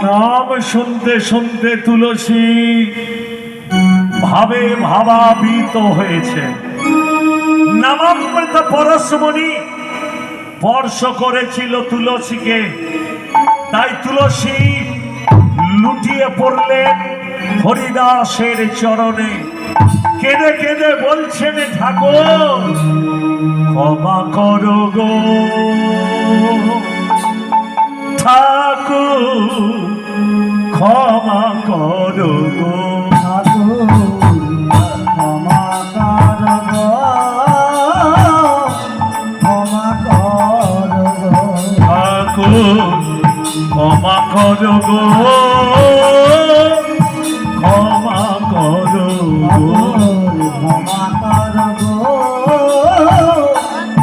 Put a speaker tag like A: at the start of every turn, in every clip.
A: নাম শুনতে শুনতে তুলসী ভাবে ভাবাবিত হয়েছে। নামামৃত পরশমণি স্পর্শ করেছিল তুলসীকে, তাই তুলসী লুটিয়ে পড়লেন হরিদাসের চরণে। কেঁদে কেঁদে বলছেন, ঠাকুর ক্ষমা করো গো ঠাকুর, ক্ষমা করো গো
B: ঠাকুর, ক্ষমা করো গো, ক্ষমা করো গো
A: ঠাকুর, ক্ষমা করো গো, ক্ষমা করো গো,
B: ক্ষমা করো গো,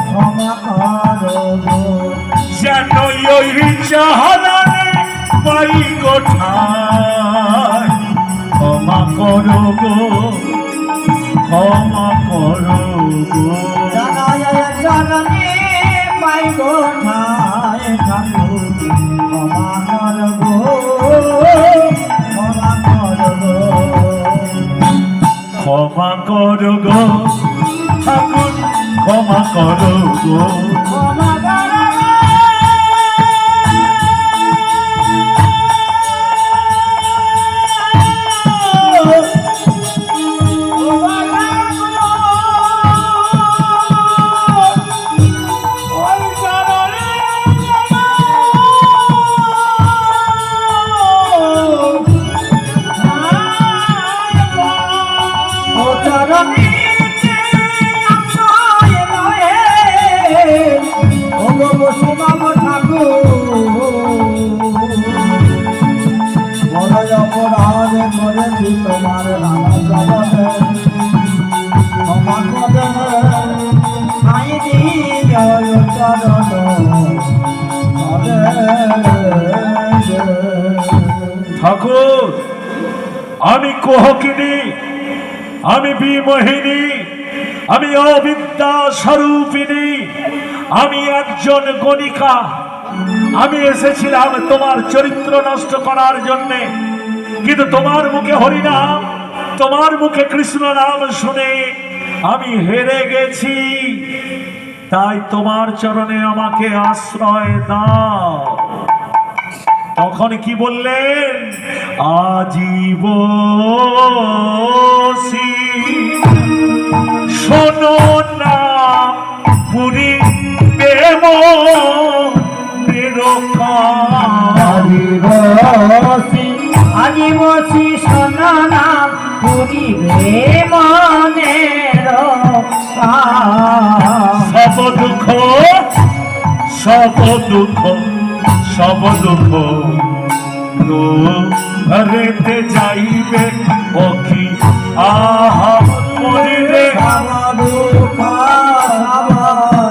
B: ক্ষমা করো গো।
A: যেন ওই চাহানে পাই কোঠায়, ক্ষমা করো গো, ক্ষমা করো গো।
B: চরণে পাই কোথায় ঠাকুর, ক্ষমা করো গো, ক্ষমা করো গো।
A: ক্ষমা করো গো ঠাকুর, ক্ষমা করো গো,
B: ক্ষমা করো গো। তোমার রামা জগতে ক্ষমা করে আই দিও চরণ।
A: ঠাকুর আমি কোহকিনী, আমি বিমোহিনী, আমি অবিদ্যা স্বরূপিণী, আমি একজন গণিকা। আমি এসেছিলাম তোমার চরিত্র নষ্ট করার জন্যে, কিন্তু তোমার মুখে হরিনাম, তোমার মুখে কৃষ্ণ নাম শুনে আমি হেরে গেছি। তাই তোমার চরণে আমাকে আশ্রয় দাও। তখন কি বললেন? আজীবসি শোনো না পুরী প্রেম
B: আদিবাসী শোনো না পুরিবে মনের
A: সব দুঃখ, সব দুঃখ, সব দুঃখ হরেতে যাইবে পক্ষী আহ